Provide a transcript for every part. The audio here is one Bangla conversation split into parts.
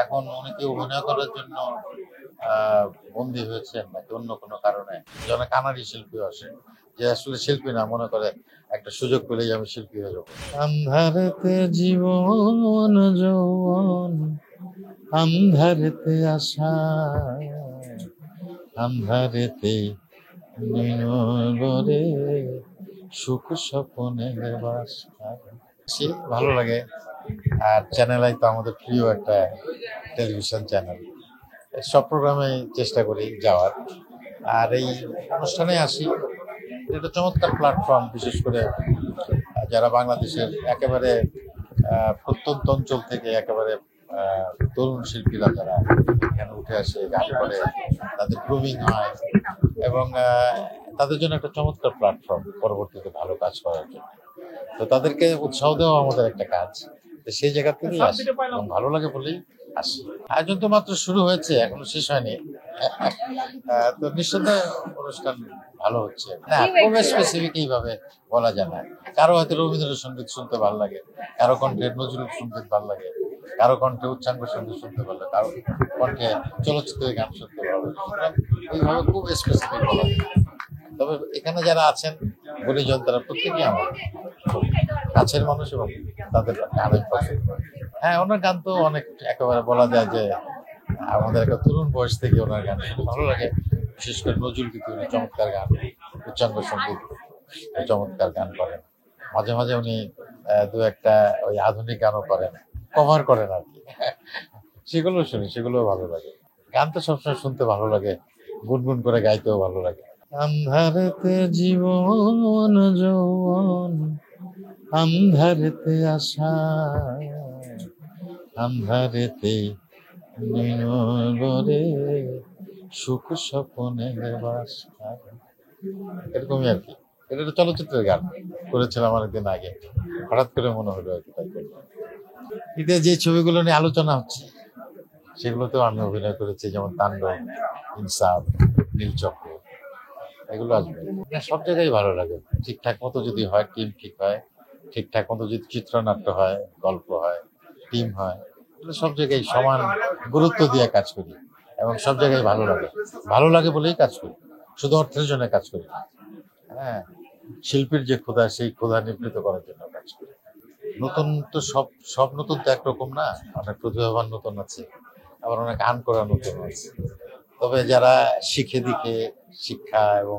এখন উনি কি অভিনয় করার জন্য বন্দী হয়েছেন নাকি অন্য কোনো কারণে? অনেক কানাডি শিল্পী আসে যে আসলে শিল্পী না, মনে করে একটা সুযোগ পেলেই আমি শিল্পী হয়ে যাবো। আন্ধারেতে জীবন যৌবন, আন্ধারেতে আশা, আন্ধারেতে নির্ভরে সুখ স্বপনের বাসা। ভালো লাগে। আর চ্যানেল আই তো আমাদের প্রিয় একটা টেলিভিশন চ্যানেল, সব প্রোগ্রামে চেষ্টা করি যাওয়ার। আর এই অনুষ্ঠানে আসি, এটা চমৎকার প্ল্যাটফর্ম, বিশেষ করে যারা বাংলাদেশের একেবারে প্রত্যন্ত অঞ্চল থেকে একেবারে তরুণ শিল্পীরা যারা এখানে উঠে আসে, গান করে, তাদের গ্রুমিং হয় এবং তাদের জন্য একটা চমৎকার প্ল্যাটফর্ম পরবর্তীতে ভালো কাজ করার জন্য। তো তাদেরকে উৎসাহ দেওয়া আমাদের একটা কাজ, তো সেই জায়গা থেকেই আসি এবং ভালো লাগে বলেই আসি। আয়োজন তো মাত্র শুরু হয়েছে, এখনো শেষ হয়নি। তো নিঃসন্দেহে অনুষ্ঠান ভালো হচ্ছে না, খুব স্পেসিফিক এইভাবে বলা যায় না। কারো হয়তো রবীন্দ্রসঙ্গীত শুনতে ভালো লাগে, কারো কণ্ঠে নজরুল সঙ্গীত ভালো লাগে, কারো কণ্ঠে উচ্চাঙ্গ সঙ্গীত শুনতে ভালো লাগে, কারো কণ্ঠে চলচ্চিত্রের গান শুনতে ভালো লাগে। সুতরাং এইভাবে খুব স্পেসিফিক বলা যায়। তবে এখানে যারা আছেন গুণীজন, তারা প্রত্যেকেই আমার কাছের মানুষ এবং তাদের গানের পছন্দ। হ্যাঁ, ওনার গান তো অনেক, একেবারে বলা যায় যে আমাদের একটা তরুণ বয়স থেকে ওনার গান শুনতে ভালো লাগে। বিশেষ করে নজরুল গীতি, উনি চমৎকার গান, উচ্চাঙ্গ সঙ্গীত চমৎকার গান করেন। মাঝে মাঝে উনি দু একটা ওই আধুনিক গানও করেন, কভার করেন আর কি। সেগুলো শুনি, সেগুলো ভালো লাগে। গান তো সবসময় শুনতে ভালো লাগে, গুনগুন করে গাইতেও ভালো লাগে। আন্ধারেতে জীবন যৌবন, আন্ধারেতে আশা, আন্ধারেতে নির্ভরে সুখ স্বপনের বাসা। এরকমই আর কি। এটা একটা চলচ্চিত্রের গান করেছিলাম অনেকদিন আগে, হঠাৎ করে মনে হলো আর কি, তাই করলাম। ঈদে যে ছবিগুলো নিয়ে আলোচনা হচ্ছে সেগুলোতেও আমি অভিনয় করেছি, যেমন তাণ্ডব, ইনসাফ, নীলচক্র, এগুলো আসবে। সব জায়গায় ভালো লাগে, ঠিকঠাক মতো যদি হয়, টিম ঠিক হয়, ঠিকঠাক মতো যদি চিত্রনাট্য হয়, গল্প হয়, টিম হয়, তাহলে সব জায়গায় সমান গুরুত্ব দিয়ে কাজ করি এবং সব জায়গায় ভালো লাগে। ভালো লাগে বলেই কাজ করি, শুধু অর্থের জন্য কাজ করি না। হ্যাঁ, শিল্পীর যে ক্ষুধা, সেই ক্ষুধা নিবৃত করার জন্য কাজ করি। নতুন তো সব সব নতুন তো একরকম না, অনেক প্রতিভাবান নতুন আছে, আবার অনেক আন করা নতুন আছে। তবে যারা শিখে দিকে, শিক্ষা এবং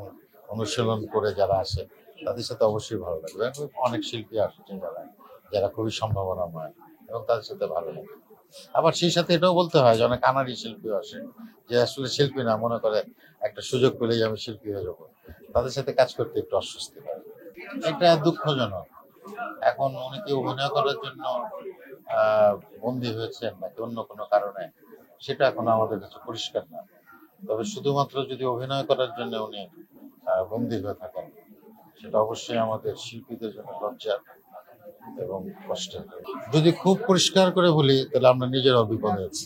অনুশীলন করে যারা আসে, তাদের সাথে অবশ্যই ভালো লাগবে। অনেক শিল্পী আসছে যারা যারা খুবই সম্ভাবনাময়, এবং তাদের সাথে ভালো লাগে। আবার সেই সাথে এটাও বলতে হয় যে অনেক কানাডি শিল্পীও আসে যে আসলে শিল্পী না, মনে করে একটা সুযোগ পেলেই আমি শিল্পী হয়ে যাবো। তাদের সাথে কাজ করতে একটু অস্বস্তি হয়, এটা দুঃখজনক। এখন উনি কি অভিনয় করার জন্য বন্দী হয়েছেন নাকি অন্য কোনো কারণে, সেটা এখনো আমাদের কাছে পরিষ্কার না। তবে শুধুমাত্র যদি অভিনয় করার জন্য উনি বন্দী হয়ে থাকেন, সেটা অবশ্যই আমাদের শিল্পীদের জন্য লজ্জা এবং কষ্টের। যদি খুব পরিষ্কার করে বলি, তাহলে আমরা নিজেরাও বিপদে আছি।